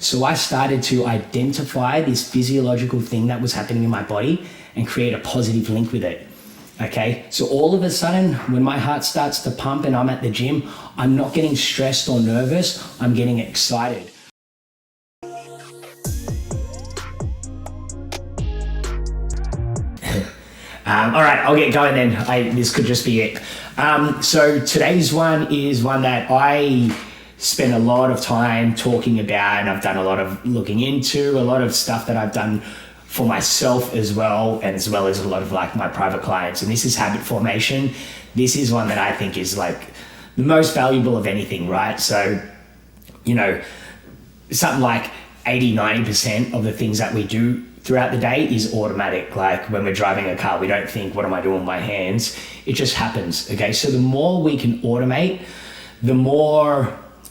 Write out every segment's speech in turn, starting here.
So I started to identify this physiological thing that was happening in my body and create a positive link with it. Okay, so all of a sudden, when my heart starts to pump and I'm at the gym, I'm not getting stressed or nervous, I'm getting excited. All right, I'll get going then. This could just be it. So today's one is one that I spend a lot of time talking about, and I've done a lot of looking into, a lot of stuff that I've done for myself as well, and as well as a lot of like my private clients. And this is habit formation. This is one that I think is like the most valuable of anything, right? So, you know, something like 80-90% of the things that we do throughout the day is automatic. Like when we're driving a car, we don't think, what am I doing with my hands? It just happens, okay? So the more we can automate,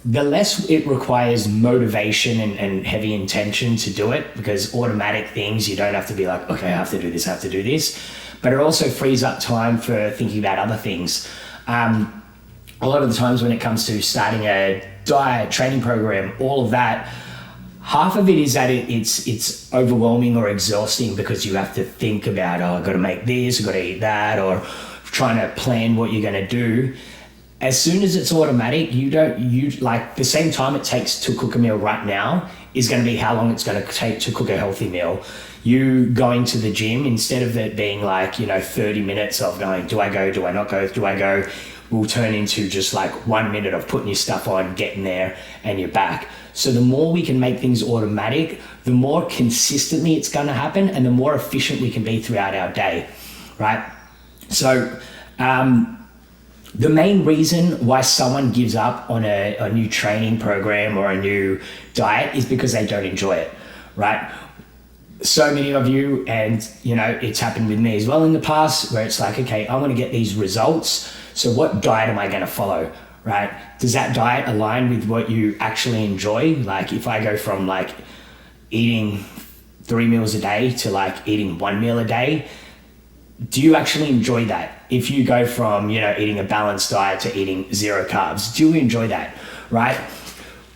the less it requires motivation and heavy intention to do it, because automatic things, you don't have to be like, okay, I have to do this. But it also frees up time for thinking about other things. A lot of the times when it comes to starting a diet, training program, all of that, half of it is that it's overwhelming or exhausting because you have to think about, oh, I've got to make this, I've got to eat that, or trying to plan what you're going to do. As soon as it's automatic, you like the same time it takes to cook a meal right now is going to be how long it's going to take to cook a healthy meal. You going to the gym, instead of it being like, 30 minutes of going, do I go, do I not go, do I go, will turn into just like 1 minute of putting your stuff on, getting there, and you're back. So the more we can make things automatic, the more consistently it's going to happen, and the more efficient we can be throughout our day, right? So, the main reason why someone gives up on a new training program or a new diet is because they don't enjoy it, right? So many of you, and it's happened with me as well in the past, where it's like, okay, I want to get these results. So what diet am I going to follow, right? Does that diet align with what you actually enjoy? Like if I go from like eating 3 meals a day to like eating 1 meal a day, do you actually enjoy that? If you go from, eating a balanced diet to eating 0 carbs, do you enjoy that, right?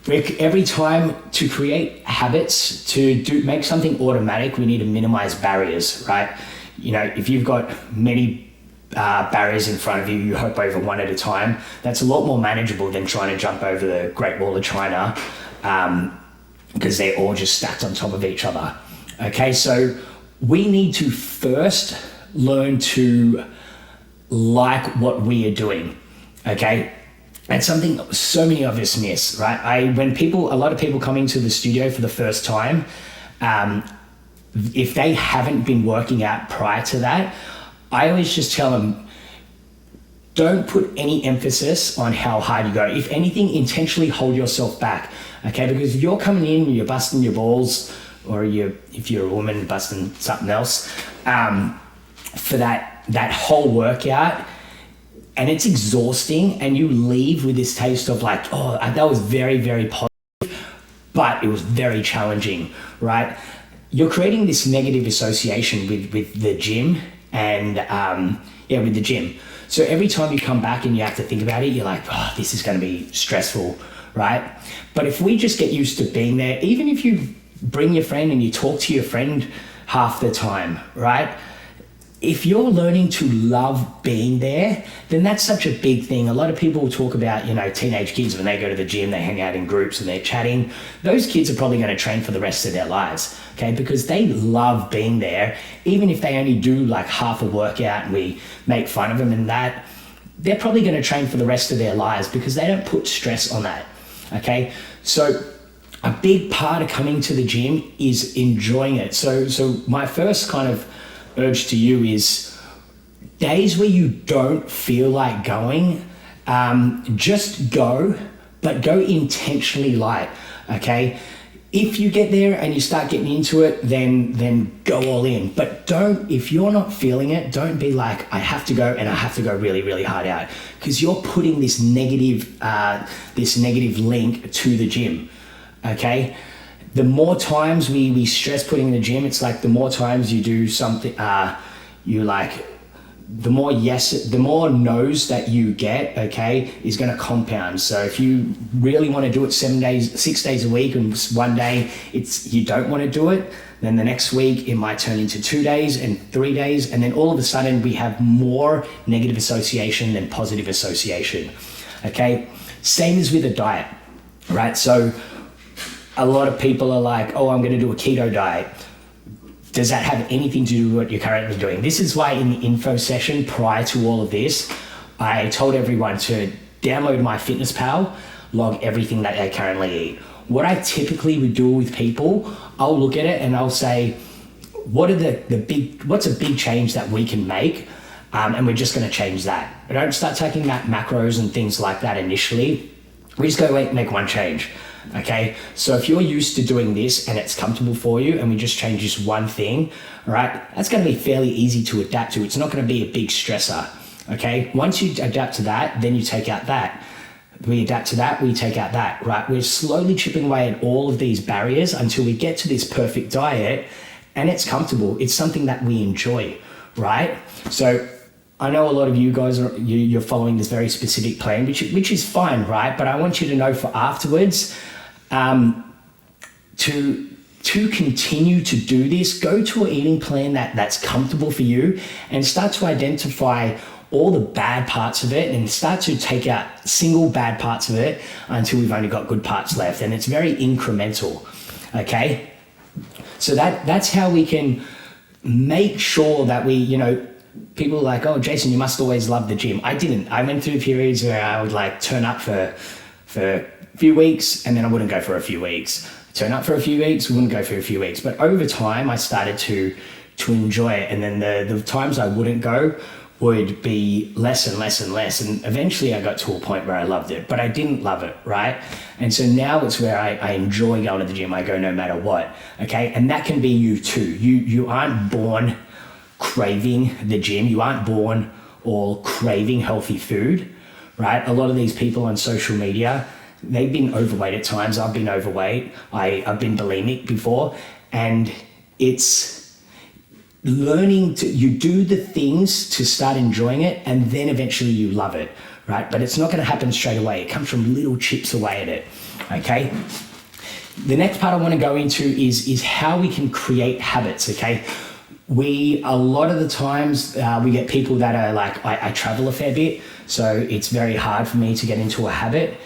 Every time to create habits, to make something automatic, we need to minimize barriers, right? If you've got many barriers in front of you, you hop over one at a time. That's a lot more manageable than trying to jump over the Great Wall of China, because they're all just stacked on top of each other. Okay, so we need to first learn to like what we are doing, okay? That's something so many of us miss, right? A lot of people come into the studio for the first time, if they haven't been working out prior to that, I always just tell them, don't put any emphasis on how hard you go. If anything, intentionally hold yourself back, okay? Because if you're coming in, you're busting your balls, or if you're a woman, busting something else, for that whole workout, and it's exhausting, and you leave with this taste of like, oh, that was very, very positive, but it was very challenging, right? You're creating this negative association with the gym and with the gym. So every time you come back and you have to think about it, you're like, oh, this is going to be stressful, right? But if we just get used to being there, even if you bring your friend and you talk to your friend half the time, right? If you're learning to love being there, then that's such a big thing. A lot of people talk about, teenage kids, when they go to the gym, they hang out in groups and they're chatting. Those kids are probably going to train for the rest of their lives, okay? Because they love being there. Even if they only do like half a workout and we make fun of them and that, they're probably going to train for the rest of their lives because they don't put stress on that, okay? So a big part of coming to the gym is enjoying it. So my first kind of urge to you is days where you don't feel like going, just go, but go intentionally light, okay? If you get there and you start getting into it, then go all in. But if you're not feeling it, don't be like, I have to go and I have to go really, really hard out, because you're putting this negative link to the gym, okay? The more times we stress putting in the gym, it's like the more times you do something, you like the more the more no's that you get, okay, is going to compound. So if you really want to do it 6 days a week, and one day you don't want to do it, then the next week it might turn into 2 days and 3 days. And then all of a sudden we have more negative association than positive association. Okay. Same as with a diet, right? So a lot of people are like, oh, I'm going to do a keto diet. Does that have anything to do with what you're currently doing? This is why in the info session prior to all of this, I told everyone to download MyFitnessPal, log everything that they currently eat. What I typically would do with people, I'll look at it and I'll say, what's a big change that we can make? And we're just going to change that. I don't start taking that macros and things like that initially. We just go make one change. Okay, so if you're used to doing this and it's comfortable for you and we just change this one thing, all right, that's going to be fairly easy to adapt to. It's not going to be a big stressor. Okay, once you adapt to that, then you take out that. We adapt to that, we take out that, right? We're slowly chipping away at all of these barriers until we get to this perfect diet and it's comfortable. It's something that we enjoy, right? So I know a lot of you guys you're following this very specific plan, which is fine, right? But I want you to know for afterwards, to continue to do this, go to an eating plan that's comfortable for you and start to identify all the bad parts of it and start to take out single bad parts of it until we've only got good parts left. And it's very incremental, okay? So that's how we can make sure that people are like, oh, Jason, you must always love the gym. I didn't. I went through periods where I would like turn up for a few weeks and then I wouldn't go for a few weeks. Turn up for a few weeks, wouldn't go for a few weeks. But over time, I started to enjoy it. And then the times I wouldn't go would be less and less and less. And eventually I got to a point where I loved it, but I didn't love it, right? And so now it's where I enjoy going to the gym. I go no matter what, okay? And that can be you too. You aren't born craving the gym. You aren't born or craving healthy food, right? A lot of these people on social media, they've been overweight at times. I've been overweight. I've been bulimic before. And it's learning you do the things to start enjoying it and then eventually you love it, right? But it's not going to happen straight away. It comes from little chips away at it, okay? The next part I want to go into is how we can create habits, okay? A lot of the times we get people that are like, I travel a fair bit, so it's very hard for me to get into a habit.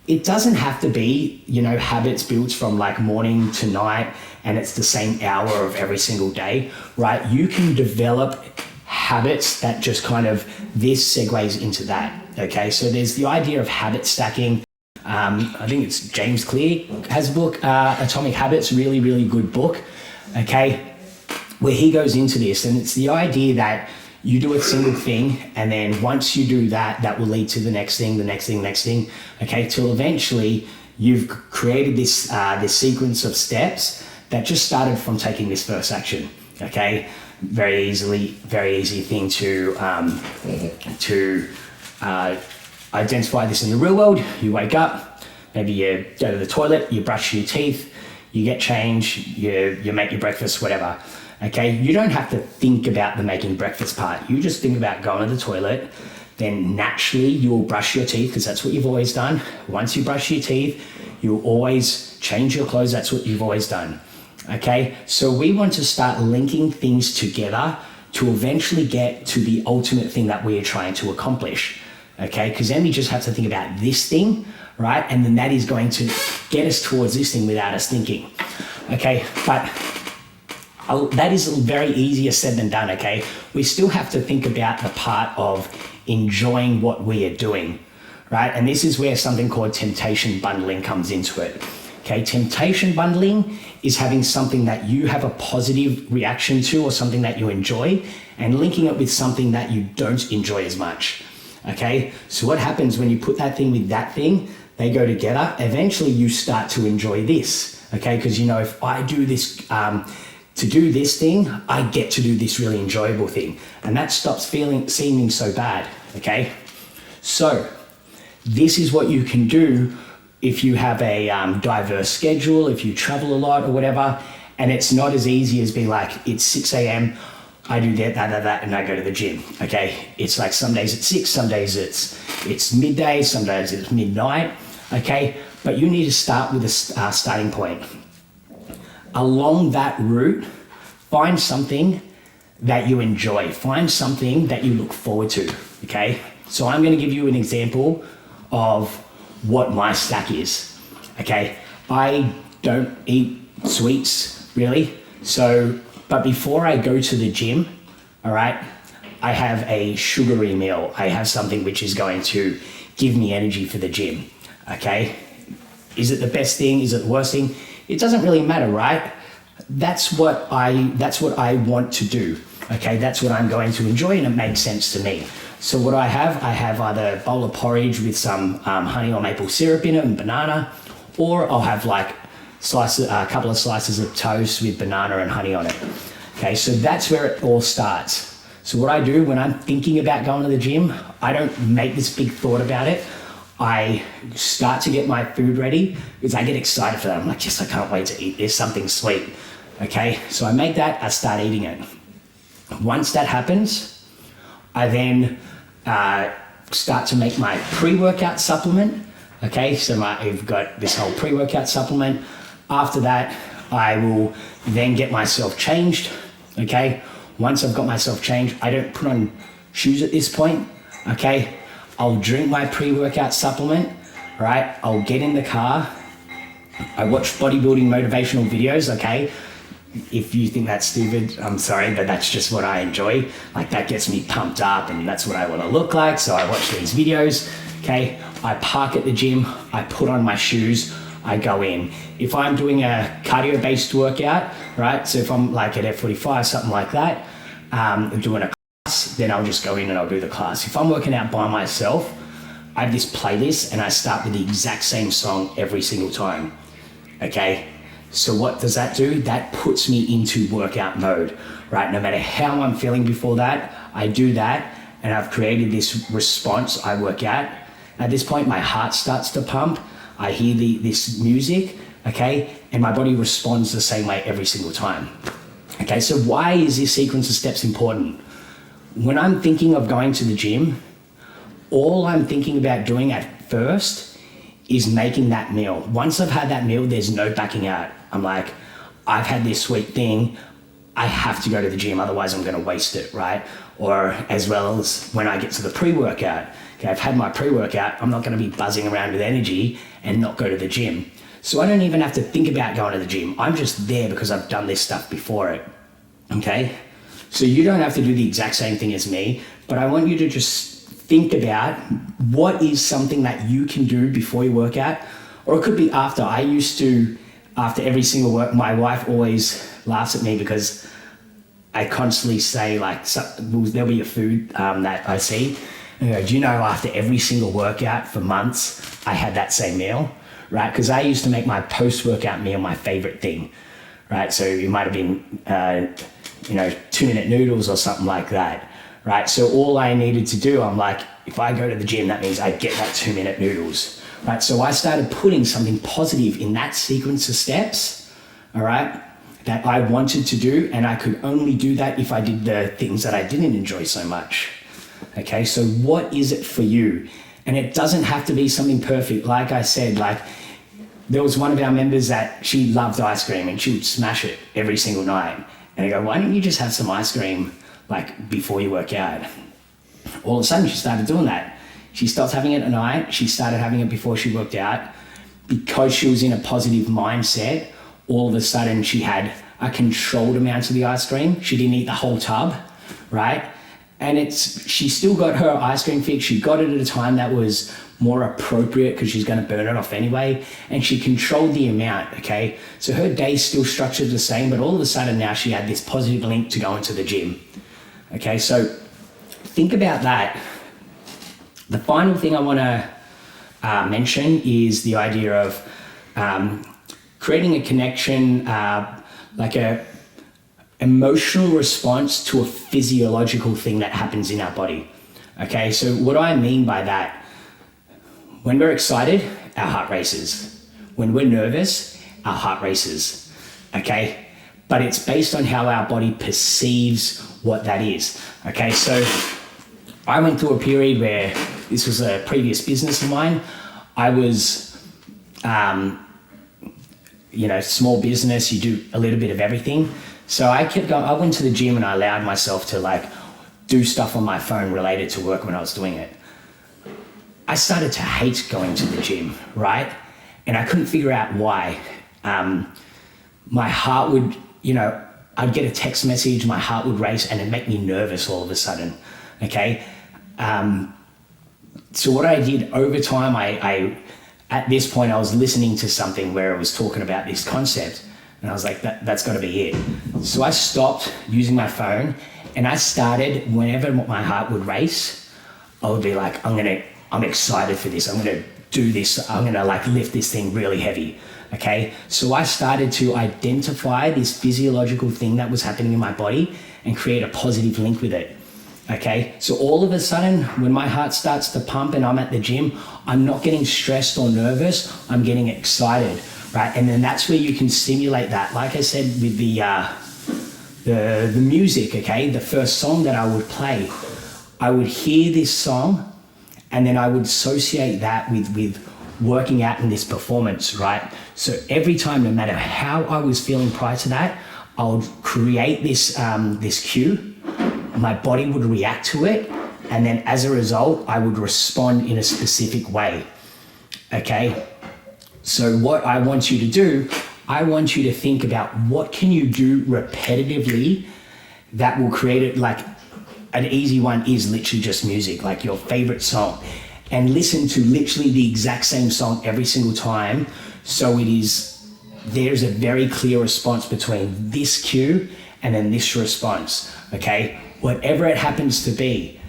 It doesn't have to be, habits built from like morning to night and it's the same hour of every single day, right? You can develop habits that just kind of, this segues into that, okay? So there's the idea of habit stacking. I think it's James Clear has a book, Atomic Habits, really, really good book, okay? Where he goes into this, and it's the idea that you do a single thing, and then once you do that, that will lead to the next thing, the next thing, next thing, okay, till eventually you've created this sequence of steps that just started from taking this first action, okay? Very easy thing to identify this in the real world. You wake up, maybe you go to the toilet, you brush your teeth, you get changed, you make your breakfast, whatever. Okay, you don't have to think about the making breakfast part. You just think about going to the toilet, then naturally you will brush your teeth because that's what you've always done. Once you brush your teeth, you'll always change your clothes. That's what you've always done. Okay, so we want to start linking things together to eventually get to the ultimate thing that we are trying to accomplish. Okay, because then we just have to think about this thing, right? And then that is going to get us towards this thing without us thinking. Okay, but that is very easier said than done, okay? We still have to think about the part of enjoying what we are doing, right? And this is where something called temptation bundling comes into it, okay? Temptation bundling is having something that you have a positive reaction to or something that you enjoy and linking it with something that you don't enjoy as much, okay? So what happens when you put that thing with that thing, they go together, eventually you start to enjoy this, okay? Because if I do this, to do this thing, I get to do this really enjoyable thing. And that stops seeming so bad, okay? So this is what you can do if you have a diverse schedule, if you travel a lot or whatever, and it's not as easy as be like, it's 6 a.m., I do that, and I go to the gym. Okay, it's like some days it's 6, some days it's midday, some days it's midnight. Okay, but you need to start with a starting point. Along that route, find something that you enjoy. Find something that you look forward to. Okay, so I'm going to give you an example of what my stack is. Okay, I don't eat sweets really, but before I go to the gym, all right, I have a sugary meal. I have something which is going to give me energy for the gym. Okay, is it the best thing? Is it the worst thing? It doesn't really matter, right? That's what I want to do. Okay, that's what I'm going to enjoy, and it makes sense to me. So what I have either a bowl of porridge with some honey or maple syrup in it and banana, or I'll have like a couple of slices of toast with banana and honey on it. Okay, so that's where it all starts. So what I do when I'm thinking about going to the gym, I don't make this big thought about it. I start to get my food ready because I get excited for that. I'm like, yes, I can't wait to eat this, something sweet. Okay, so I make that, I start eating it. Once that happens, I then start to make my pre-workout supplement. Okay, so I've got this whole pre-workout supplement. After that, I will then get myself changed. Okay, once I've got myself changed, I don't put on shoes at this point. Okay, I'll drink my pre-workout supplement, right? I'll get in the car. I watch bodybuilding motivational videos, okay? If you think that's stupid, I'm sorry, but that's just what I enjoy. Like that gets me pumped up and that's what I want to look like. So I watch these videos, okay? I park at the gym, I put on my shoes, I go in. If I'm doing a cardio-based workout, right? So if I'm like at F45, something like that, doing a class, then I'll just go in and I'll do the class. If I'm working out by myself, I have this playlist and I start with the exact same song every single time, okay? So what does that do? That puts me into workout mode, right? No matter how I'm feeling before that, I do that and I've created this response. I work out. At this point, my heart starts to pump. I hear this music, okay? And my body responds the same way every single time. Okay, so why is this sequence of steps important? When I'm thinking of going to the gym, all I'm thinking about doing at first is making that meal. Once I've had that meal, there's no backing out. I'm like, I've had this sweet thing, I have to go to the gym, otherwise I'm gonna waste it, right? Or as well as when I get to the pre-workout, okay, I've had my pre-workout, I'm not gonna be buzzing around with energy and not go to the gym. So I don't even have to think about going to the gym. I'm just there because I've done this stuff before it, okay? So you don't have to do the exact same thing as me, but I want you to just think about what is something that you can do before you work out, or it could be after. I used to, after every single work, my wife always laughs at me because I constantly say like, there'll be a food that I see, and I go, do you know after every single workout for months, I had that same meal, right? Because I used to make my post-workout meal my favorite thing, right? So it might have been, 2-minute noodles or something like that, right? So all I needed to do, I'm like, if I go to the gym, that means I get that 2-minute noodles, right? So I started putting something positive in that sequence of steps, all right, that I wanted to do, and I could only do that if I did the things that I didn't enjoy so much. Okay, so what is it for you? And it doesn't have to be something perfect. Like I said, like there was one of our members that she loved ice cream and she would smash it every single night. And I go, why don't you just have some ice cream like before you work out? All of a sudden she started doing that. She stopped having it at night. She started having it before she worked out. Because she was in a positive mindset, all of a sudden she had a controlled amount of the ice cream. She didn't eat the whole tub, right? And she still got her ice cream fix. She got it at a time that was more appropriate because she's going to burn it off anyway. And she controlled the amount, okay? So her day's still structured the same, but all of a sudden now she had this positive link to go into the gym. Okay, so think about that. The final thing I want to mention is the idea of creating a connection, like a emotional response to a physiological thing that happens in our body. Okay, so what do I mean by that? When we're excited, our heart races. When we're nervous, our heart races. Okay, but it's based on how our body perceives what that is. Okay, so I went through a period where this was a previous business of mine. I was, small business, you do a little bit of everything. So I kept going, I went to the gym and I allowed myself to like do stuff on my phone related to work when I was doing it. I started to hate going to the gym, right? And I couldn't figure out why. My heart would, I'd get a text message, my heart would race and it'd make me nervous all of a sudden, okay? So what I did over time, I at this point, I was listening to something where it was talking about this concept and I was like, that's gotta be it. So I stopped using my phone and I started, whenever my heart would race, I would be like, I'm excited for this. I'm gonna do this. I'm gonna like lift this thing really heavy. Okay. So I started to identify this physiological thing that was happening in my body and create a positive link with it. Okay. So all of a sudden, when my heart starts to pump and I'm at the gym, I'm not getting stressed or nervous. I'm getting excited. Right. And then that's where you can simulate that. Like I said, with the music, okay, the first song that I would play, I would hear this song and then I would associate that with working out in this performance, right? So every time, no matter how I was feeling prior to that, I would create this cue, my body would react to it, and then as a result, I would respond in a specific way, okay? So what I want you to do, I want you to think about what can you do repetitively that will create it. Like an easy one is literally just music, like your favorite song, and listen to literally the exact same song every single time. So there's a very clear response between this cue and then this response, okay? Whatever it happens to be.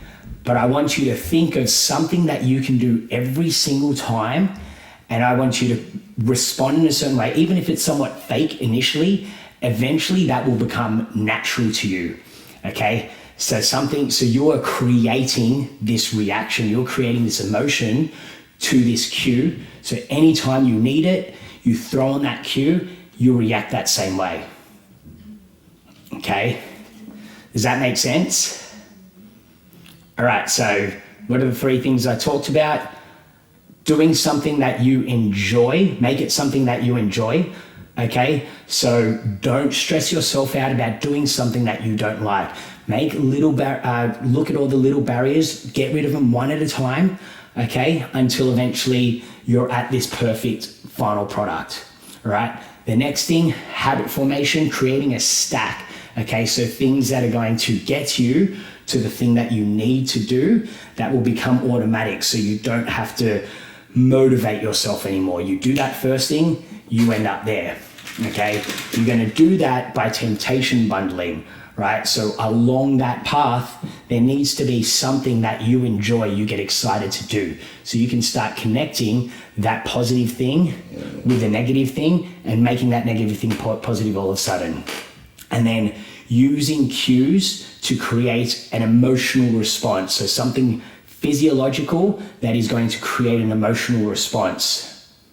But I want you to think of something that you can do every single time, and I want you to respond in a certain way, even if it's somewhat fake initially, eventually that will become natural to you, okay? So you are creating this reaction, you're creating this emotion to this cue. So anytime you need it, you throw on that cue, you react that same way. Okay? Does that make sense? All right, so what are the three things I talked about? Doing something that you enjoy, make it something that you enjoy. Okay, so don't stress yourself out about doing something that you don't like. Make look at all the little barriers, get rid of them one at a time, okay, until eventually you're at this perfect final product, all right? The next thing, habit formation, creating a stack, okay? So things that are going to get you to the thing that you need to do that will become automatic, so you don't have to motivate yourself anymore. You do that first thing, you end up there, okay? You're gonna do that by temptation bundling, right? So along that path, there needs to be something that you enjoy, you get excited to do. So you can start connecting that positive thing with a negative thing and making that negative thing positive all of a sudden. And then using cues to create an emotional response. So something physiological that is going to create an emotional response.